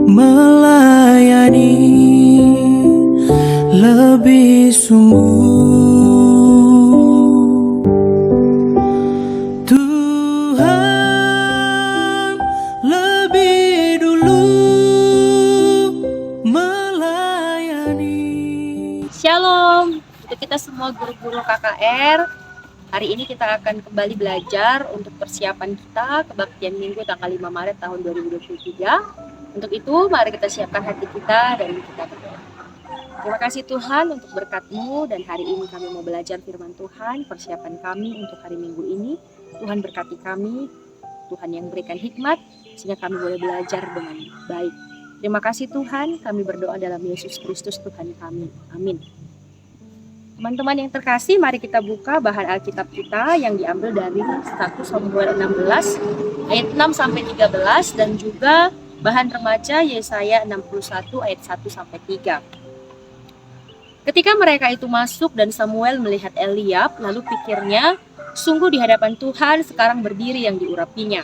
melayani lebih sungguh. Tuhan lebih dulu melayani. Shalom untuk kita semua guru-guru KKR. Hari ini kita akan kembali belajar untuk persiapan kita kebaktian Minggu tanggal 5 Maret tahun 2023. Untuk itu, mari kita siapkan hati kita dan kita berdoa. Terima kasih Tuhan untuk berkat-Mu, dan hari ini kami mau belajar firman Tuhan. Persiapan kami untuk hari Minggu ini, Tuhan berkati kami, Tuhan yang berikan hikmat sehingga kami boleh belajar dengan baik. Terima kasih Tuhan, kami berdoa dalam Yesus Kristus Tuhan kami. Amin. Teman-teman yang terkasih, mari kita buka bahan Alkitab kita yang diambil dari 1 Samuel 16 ayat 6 sampai 13 dan juga bahan remaja Yesaya 61 ayat 1 sampai 3. Ketika mereka itu masuk dan Samuel melihat Eliab, lalu pikirnya, sungguh di hadapan Tuhan sekarang berdiri yang diurapinya.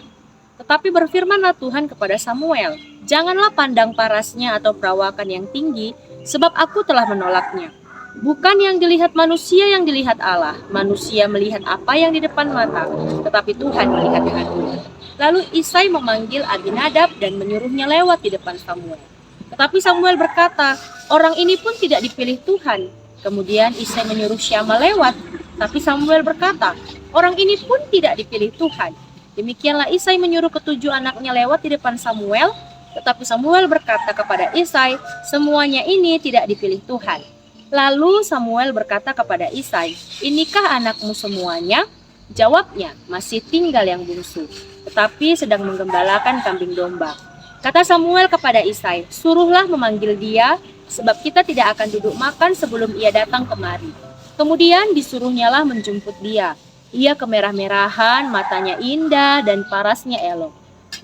Tetapi berfirmanlah Tuhan kepada Samuel, janganlah pandang parasnya atau perawakan yang tinggi, sebab aku telah menolaknya. Bukan yang dilihat manusia yang dilihat Allah. Manusia melihat apa yang di depan mata, tetapi Tuhan melihat hati. Lalu Isai memanggil Abinadab dan menyuruhnya lewat di depan Samuel. Tetapi Samuel berkata, orang ini pun tidak dipilih Tuhan. Kemudian Isai menyuruh Syama lewat, tapi Samuel berkata, orang ini pun tidak dipilih Tuhan. Demikianlah Isai menyuruh ketujuh anaknya lewat di depan Samuel, tetapi Samuel berkata kepada Isai, semuanya ini tidak dipilih Tuhan. Lalu Samuel berkata kepada Isai, inikah anakmu semuanya? Jawabnya, masih tinggal yang bungsu, tetapi sedang menggembalakan kambing domba. Kata Samuel kepada Isai, suruhlah memanggil dia, sebab kita tidak akan duduk makan sebelum ia datang kemari. Kemudian disuruhnyalah menjemput dia. Ia kemerah-merahan, matanya indah, dan parasnya elok.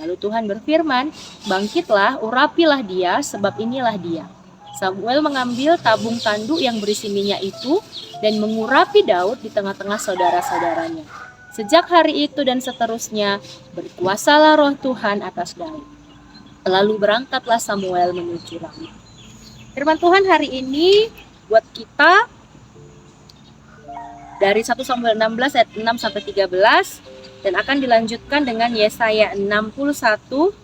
Lalu Tuhan berfirman, bangkitlah, urapilah dia, sebab inilah dia. Samuel mengambil tabung tanduk yang berisi minyak itu dan mengurapi Daud di tengah-tengah saudara-saudaranya. Sejak hari itu dan seterusnya, berkuasalah roh Tuhan atas Daud. Lalu berangkatlah Samuel menuju Rama. Firman Tuhan hari ini buat kita dari 1 Samuel 16 ayat 6 sampai 13 dan akan dilanjutkan dengan Yesaya 61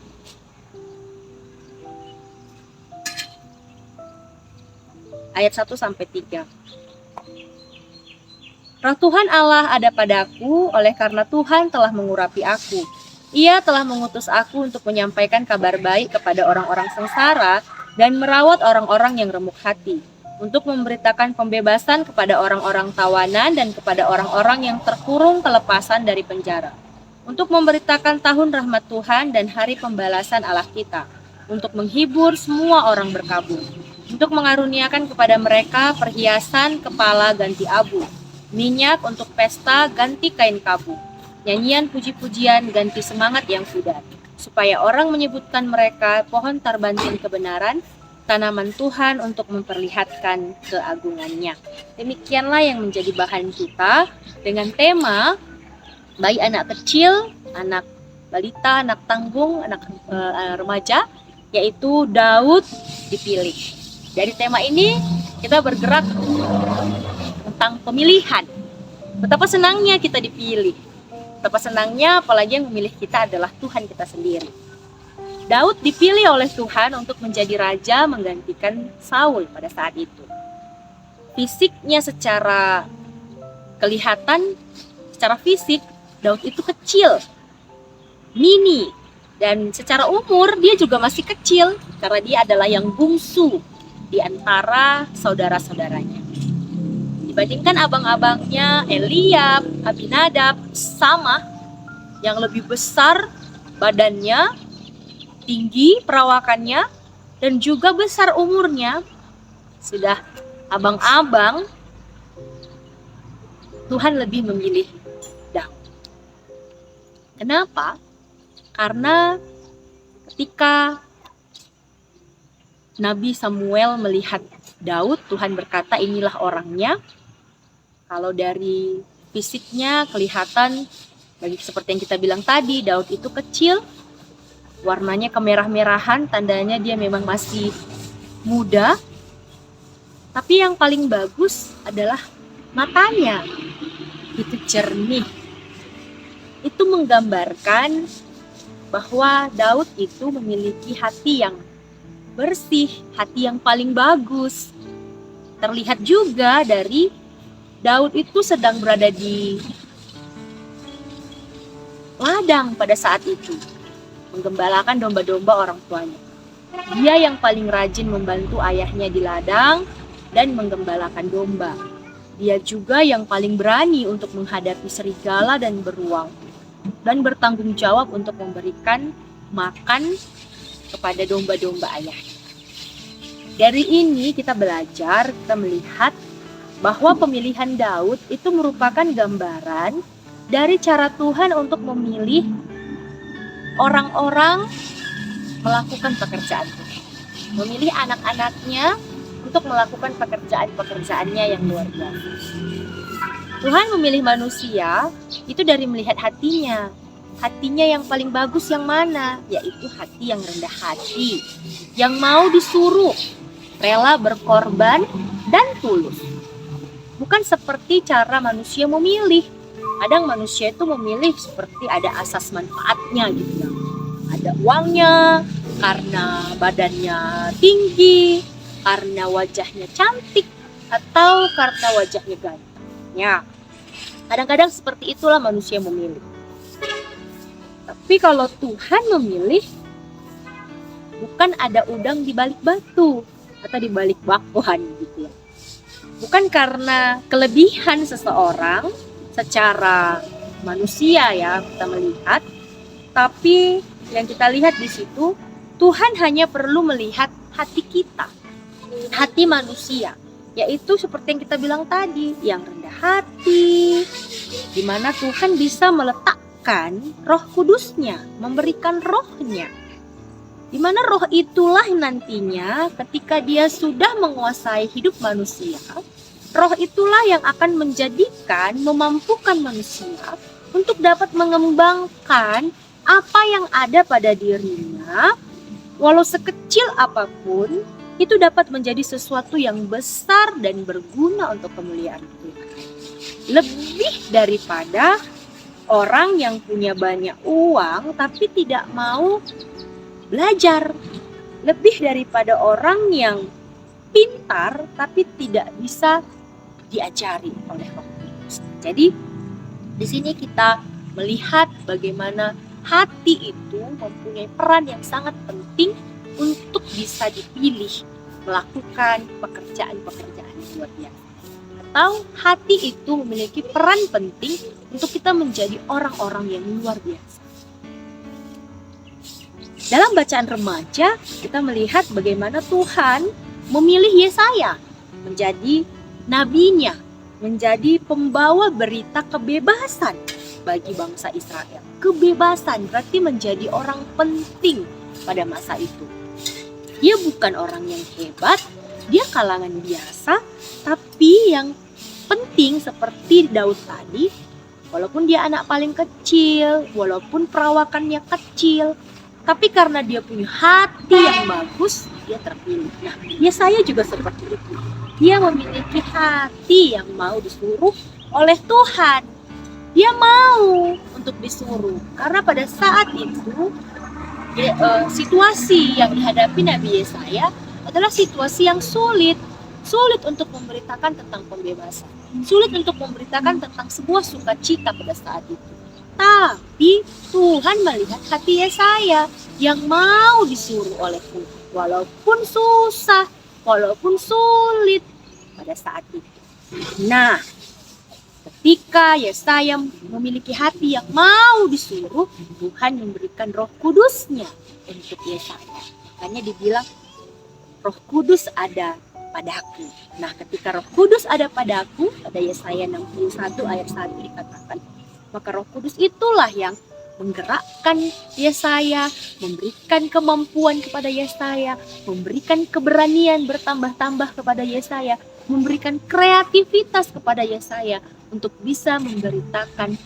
ayat 1 sampai 3. Roh Tuhan Allah ada padaku, oleh karena Tuhan telah mengurapi aku. Ia telah mengutus aku untuk menyampaikan kabar baik kepada orang-orang sengsara dan merawat orang-orang yang remuk hati, untuk memberitakan pembebasan kepada orang-orang tawanan dan kepada orang-orang yang terkurung kelepasan dari penjara, untuk memberitakan tahun rahmat Tuhan dan hari pembalasan Allah kita, untuk menghibur semua orang berkabung, untuk mengaruniakan kepada mereka perhiasan kepala ganti abu, minyak untuk pesta ganti kain kabung, nyanyian puji-pujian ganti semangat yang pudar, supaya orang menyebutkan mereka pohon tarbantin kebenaran, tanaman Tuhan untuk memperlihatkan keagungannya. Demikianlah yang menjadi bahan kita dengan tema bayi anak kecil, anak balita, anak tanggung, anak remaja, yaitu Daud dipilih. Dari tema ini kita bergerak tentang pemilihan. Betapa senangnya kita dipilih. Betapa senangnya apalagi yang memilih kita adalah Tuhan kita sendiri. Daud dipilih oleh Tuhan untuk menjadi raja menggantikan Saul pada saat itu. Fisiknya secara kelihatan, secara fisik Daud itu kecil, mini, dan secara umur dia juga masih kecil karena dia adalah yang bungsu di antara saudara-saudaranya. Dibandingkan abang-abangnya Eliab, Abinadab, sama yang lebih besar badannya, tinggi perawakannya, dan juga besar umurnya, sudah abang-abang, Tuhan lebih memilih Daud. Kenapa? Karena ketika Nabi Samuel melihat Daud, Tuhan berkata inilah orangnya. Kalau dari fisiknya kelihatan, bagi seperti yang kita bilang tadi, Daud itu kecil, warnanya kemerah-merahan, tandanya dia memang masih muda. Tapi yang paling bagus adalah matanya, itu jernih. Itu menggambarkan bahwa Daud itu memiliki hati yang bersih, hati yang paling bagus. Terlihat juga dari Daud itu sedang berada di ladang pada saat itu, menggembalakan domba-domba orang tuanya. Dia yang paling rajin membantu ayahnya di ladang dan menggembalakan domba. Dia juga yang paling berani untuk menghadapi serigala dan beruang, dan bertanggung jawab untuk memberikan makan kepada domba-domba ayahnya. Dari ini kita belajar, kita melihat bahwa pemilihan Daud itu merupakan gambaran dari cara Tuhan untuk memilih orang-orang melakukan pekerjaan Tuhan. Memilih anak-anaknya untuk melakukan pekerjaan-pekerjaannya yang luar biasa. Tuhan memilih manusia itu dari melihat hatinya. Hatinya yang paling bagus yang mana? Yaitu hati yang rendah hati, yang mau disuruh, rela berkorban dan tulus. Bukan seperti cara manusia memilih. Kadang manusia itu memilih seperti ada asas manfaatnya gitu ya. Ada uangnya, karena badannya tinggi, karena wajahnya cantik, atau karena wajahnya ganteng. Ya, kadang-kadang seperti itulah manusia memilih. Tapi kalau Tuhan memilih, bukan ada udang di balik batu atau di balik bakwan gitu ya. Bukan karena kelebihan seseorang secara manusia ya kita melihat, tapi yang kita lihat di situ Tuhan hanya perlu melihat hati kita, hati manusia, yaitu seperti yang kita bilang tadi, yang rendah hati, di mana Tuhan bisa meletakkan Roh Kudusnya, memberikan Rohnya. Di mana roh itulah nantinya ketika dia sudah menguasai hidup manusia, roh itulah yang akan menjadikan, memampukan manusia untuk dapat mengembangkan apa yang ada pada dirinya, walau sekecil apapun, itu dapat menjadi sesuatu yang besar dan berguna untuk kemuliaan Tuhan. Lebih daripada orang yang punya banyak uang tapi tidak mau belajar, lebih daripada orang yang pintar tapi tidak bisa diajari oleh Roh Kudus. Jadi di sini kita melihat bagaimana hati itu mempunyai peran yang sangat penting untuk bisa dipilih melakukan pekerjaan-pekerjaan yang luar biasa. Atau hati itu memiliki peran penting untuk kita menjadi orang-orang yang luar biasa. Dalam bacaan remaja, kita melihat bagaimana Tuhan memilih Yesaya menjadi nabinya, menjadi pembawa berita kebebasan bagi bangsa Israel. Kebebasan berarti menjadi orang penting pada masa itu. Dia bukan orang yang hebat, dia kalangan biasa, tapi yang penting seperti Daud tadi, walaupun dia anak paling kecil, walaupun perawakannya kecil, tapi karena dia punya hati yang bagus, dia terpilih. Nah, Yesaya juga seperti itu. Dia memiliki hati yang mau disuruh oleh Tuhan. Dia mau untuk disuruh. Karena pada saat itu, situasi yang dihadapi Nabi Yesaya adalah situasi yang sulit. Sulit untuk memberitakan tentang pembebasan. Sulit untuk memberitakan tentang sebuah sukacita pada saat itu. Tapi Tuhan melihat hati Yesaya yang mau disuruh oleh Tuhan. Walaupun susah, walaupun sulit pada saat itu. Nah, ketika Yesaya memiliki hati yang mau disuruh, Tuhan memberikan Roh Kudusnya untuk Yesaya. Makanya dibilang Roh Kudus ada padaku. Nah, ketika Roh Kudus ada padaku, pada Yesaya 61 ayat 1 dikatakan, maka Roh Kudus itulah yang menggerakkan Yesaya, memberikan kemampuan kepada Yesaya, memberikan keberanian bertambah-tambah kepada Yesaya, memberikan kreativitas kepada Yesaya untuk bisa memberitakan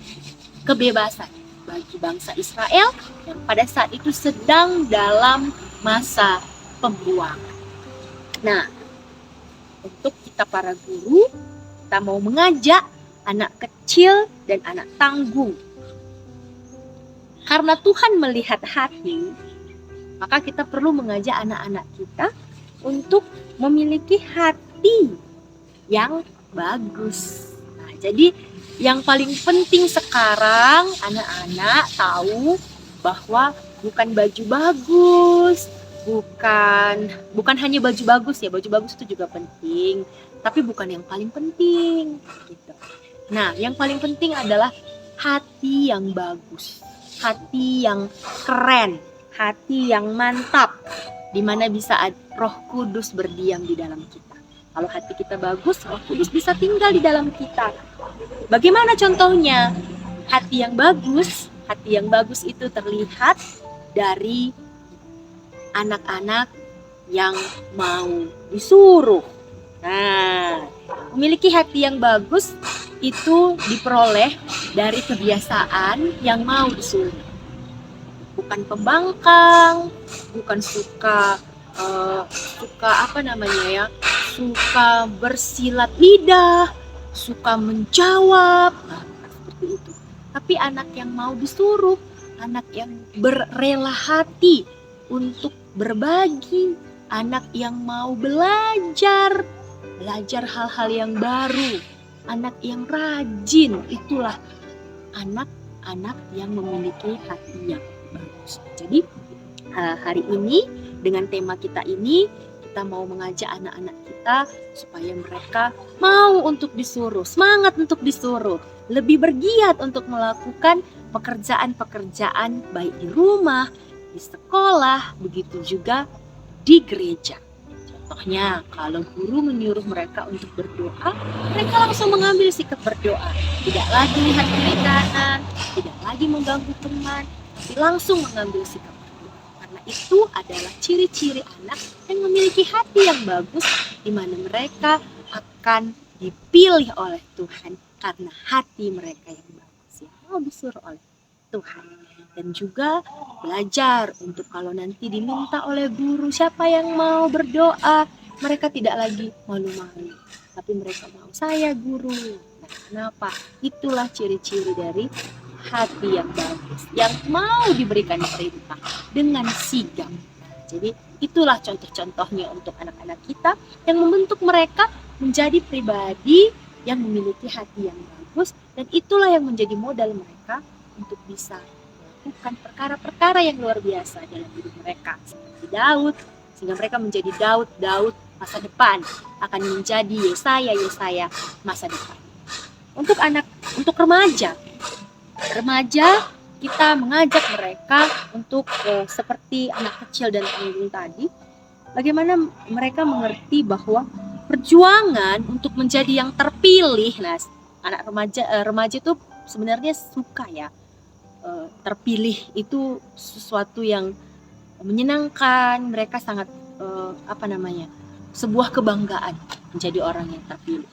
kebebasan bagi bangsa Israel yang pada saat itu sedang dalam masa pembuangan. Nah, untuk kita para guru, kita mau mengajak anak kecil dan anak tangguh. Karena Tuhan melihat hati, maka kita perlu mengajak anak-anak kita untuk memiliki hati yang bagus. Nah, jadi yang paling penting sekarang anak-anak tahu bahwa bukan baju bagus, bukan hanya baju bagus ya, baju bagus itu juga penting, tapi bukan yang paling penting gitu. Nah, yang paling penting adalah hati yang bagus, hati yang keren, hati yang mantap, di mana bisa Roh Kudus berdiam di dalam kita. Kalau hati kita bagus, Roh Kudus bisa tinggal di dalam kita. Bagaimana contohnya? Hati yang bagus itu terlihat dari anak-anak yang mau disuruh. Nah, memiliki hati yang bagus itu diperoleh dari kebiasaan yang mau disuruh. Bukan pembangkang, bukan suka suka bersilat lidah, suka menjawab, seperti itu. Tapi anak yang mau disuruh, anak yang berrela hati untuk berbagi, anak yang mau belajar hal-hal yang baru, anak yang rajin, itulah anak-anak yang memiliki hati yang bagus. Jadi hari ini dengan tema kita ini, kita mau mengajak anak-anak kita supaya mereka mau untuk disuruh, semangat untuk disuruh, lebih bergiat untuk melakukan pekerjaan-pekerjaan baik di rumah, di sekolah, begitu juga di gereja. Contohnya, kalau guru menyuruh mereka untuk berdoa, mereka langsung mengambil sikap berdoa. Tidak lagi lihat kiri kanan, tidak lagi mengganggu teman, tapi langsung mengambil sikap berdoa. Karena itu adalah ciri-ciri anak yang memiliki hati yang bagus, di mana mereka akan dipilih oleh Tuhan karena hati mereka yang bagus, yang mau disuruh oleh Tuhan. Dan juga belajar untuk kalau nanti diminta oleh guru siapa yang mau berdoa, mereka tidak lagi malu-malu, tapi mereka mau, saya guru. Nah, kenapa? Itulah ciri-ciri dari hati yang bagus, yang mau diberikan perintah dengan sigap. Jadi itulah contoh-contohnya untuk anak-anak kita yang membentuk mereka menjadi pribadi yang memiliki hati yang bagus, dan itulah yang menjadi modal mereka untuk bisa melakukan perkara-perkara yang luar biasa dalam hidup mereka, seperti Daud, sehingga mereka menjadi Daud masa depan, akan menjadi Yesaya masa depan. Untuk remaja kita mengajak mereka untuk seperti anak kecil dan tanggung tadi, bagaimana mereka mengerti bahwa perjuangan untuk menjadi yang terpilih. Nah, anak remaja itu sebenarnya suka ya, terpilih itu sesuatu yang menyenangkan. Mereka sangat sebuah kebanggaan menjadi orang yang terpilih.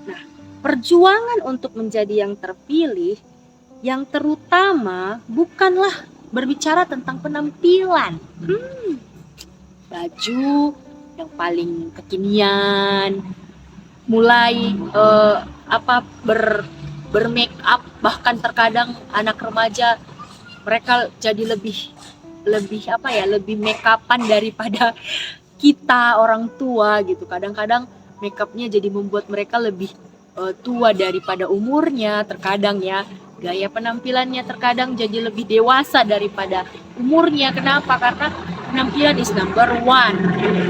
Nah, perjuangan untuk menjadi yang terpilih, yang terutama bukanlah berbicara tentang penampilan, baju yang paling kekinian, mulai bermake up, bahkan terkadang anak remaja mereka jadi lebih make upan daripada kita orang tua gitu. Kadang-kadang make upnya jadi membuat mereka lebih tua daripada umurnya, terkadang ya. Gaya penampilannya terkadang jadi lebih dewasa daripada umurnya. Kenapa? Karena penampilan is number one,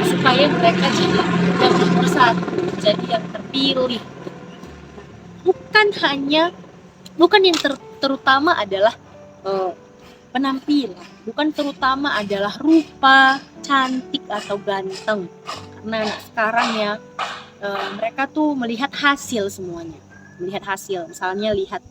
supaya mereka jadi yang nomor satu, jadi yang terpilih. Bukan yang terutama adalah penampilan, bukan terutama adalah rupa, cantik atau ganteng. Karena anak sekarang ya, mereka tuh melihat hasil semuanya, misalnya lihat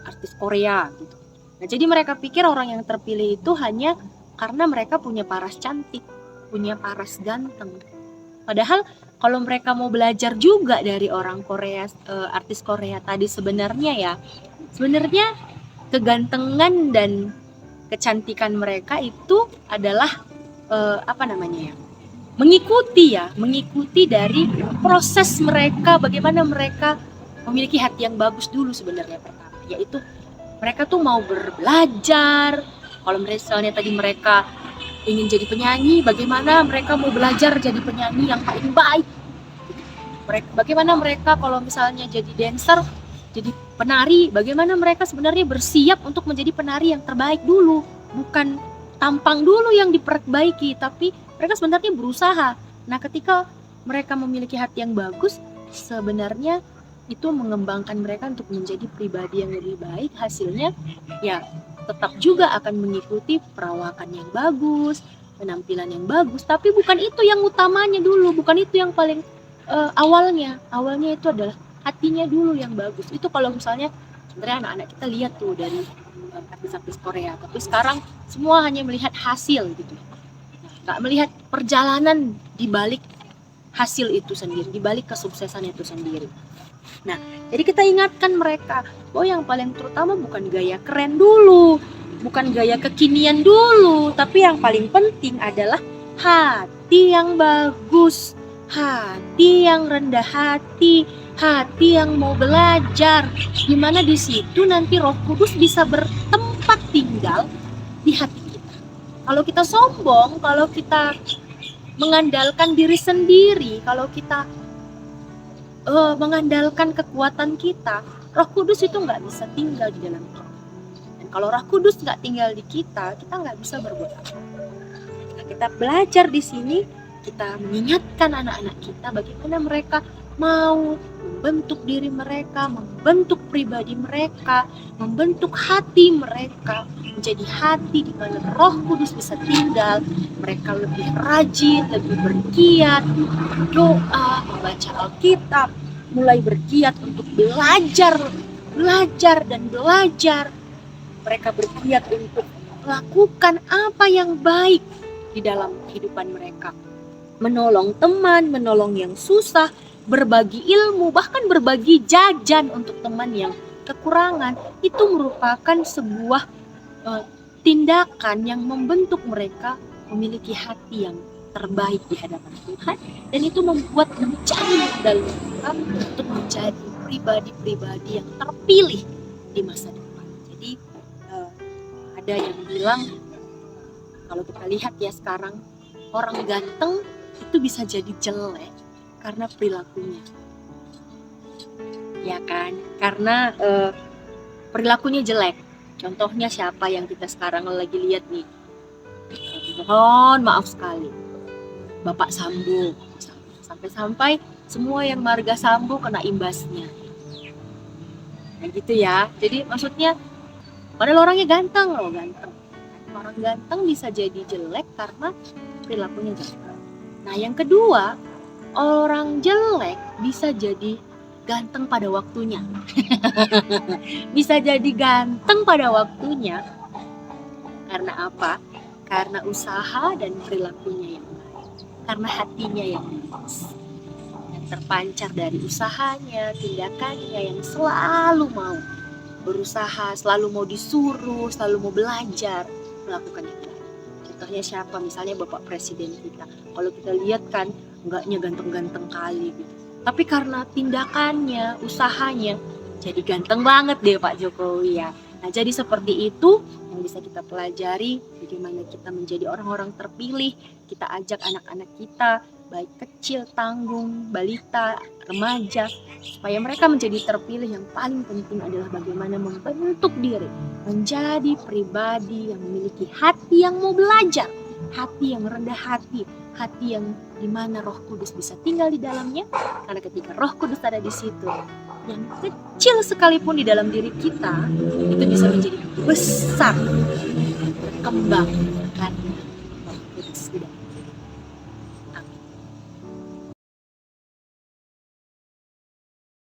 artis Korea gitu. Nah, jadi mereka pikir orang yang terpilih itu hanya karena mereka punya paras cantik, punya paras ganteng. Padahal kalau mereka mau belajar juga dari orang Korea, artis Korea tadi, sebenarnya kegantengan dan kecantikan mereka itu adalah mengikuti dari proses mereka, bagaimana mereka memiliki hati yang bagus dulu sebenarnya pertama, yaitu mereka tuh mau belajar. Kalau misalnya tadi mereka ingin jadi penyanyi, bagaimana mereka mau belajar jadi penyanyi yang paling baik. Bagaimana mereka kalau misalnya jadi dancer, jadi penari, bagaimana mereka sebenarnya bersiap untuk menjadi penari yang terbaik dulu. Bukan tampang dulu yang diperbaiki, tapi mereka sebenarnya berusaha. Nah, ketika mereka memiliki hati yang bagus, sebenarnya itu mengembangkan mereka untuk menjadi pribadi yang lebih baik. Hasilnya ya tetap juga akan mengikuti perawakan yang bagus, penampilan yang bagus, tapi bukan itu yang utamanya dulu, bukan itu yang paling awalnya itu adalah hatinya dulu yang bagus. Itu kalau misalnya sebenarnya anak-anak kita lihat tuh dari artis-artis Korea, tapi sekarang semua hanya melihat hasil gitu, nggak melihat perjalanan di balik hasil itu sendiri, di balik kesuksesan itu sendiri. Nah, jadi kita ingatkan mereka bahwa yang paling terutama bukan gaya keren dulu, bukan gaya kekinian dulu, tapi yang paling penting adalah hati yang bagus, hati yang rendah hati yang mau belajar, dimana di situ nanti Roh Kudus bisa bertempat tinggal di hati kita. Kalau kita sombong, kalau kita mengandalkan diri sendiri, kalau kita mengandalkan kekuatan kita, Roh Kudus itu nggak bisa tinggal di dalam kita. Dan kalau Roh Kudus nggak tinggal di kita nggak bisa berbuat apa. Nah, kita belajar di sini, kita mengingatkan anak-anak kita bagaimana mereka mau membentuk diri mereka, membentuk pribadi mereka, membentuk hati mereka menjadi hati di mana Roh Kudus bisa tinggal. Mereka lebih rajin, lebih bergiat, berdoa, membaca Alkitab, mulai bergiat untuk belajar dan belajar. Mereka bergiat untuk melakukan apa yang baik di dalam kehidupan mereka. Menolong teman, menolong yang susah, berbagi ilmu, bahkan berbagi jajan untuk teman yang kekurangan. Itu merupakan sebuah tindakan yang membentuk mereka memiliki hati yang terbaik di hadapan Tuhan, dan itu membuat menjadi modal mereka untuk menjadi pribadi-pribadi yang terpilih di masa depan. Jadi ada yang bilang, kalau kita lihat ya sekarang, orang ganteng itu bisa jadi jelek karena perilakunya, ya kan? Karena perilakunya jelek. Contohnya siapa yang kita sekarang lagi lihat nih? Mohon maaf sekali, Bapak Sambo. Sampai-sampai semua yang marga Sambo kena imbasnya. Nah gitu ya. Jadi maksudnya, padahal orangnya ganteng loh, ganteng. Orang ganteng bisa jadi jelek karena perilakunya jelek. Nah yang kedua, orang jelek bisa jadi ganteng pada waktunya. Bisa jadi ganteng pada waktunya. Karena apa? Karena usaha dan perilakunya yang baik. Karena hatinya yang bagus. Yang terpancar dari usahanya, tindakannya yang selalu mau berusaha, selalu mau disuruh, selalu mau belajar, melakukan itu. Contohnya siapa? Misalnya Bapak Presiden kita. Kalau kita lihat kan, enggaknya ganteng-ganteng kali gitu. Tapi karena tindakannya, usahanya, jadi ganteng banget deh Pak Jokowi ya. Nah jadi seperti itu yang bisa kita pelajari, bagaimana kita menjadi orang-orang terpilih. Kita ajak anak-anak kita, baik kecil, tanggung, balita, remaja, supaya mereka menjadi terpilih. Yang paling penting adalah bagaimana membentuk diri menjadi pribadi yang memiliki hati yang mau belajar, hati yang rendah hati yang dimana Roh Kudus bisa tinggal di dalamnya. Karena ketika Roh Kudus ada di situ, yang kecil sekalipun di dalam diri kita itu bisa menjadi besar, berkembang karena Roh Kudus di dalam.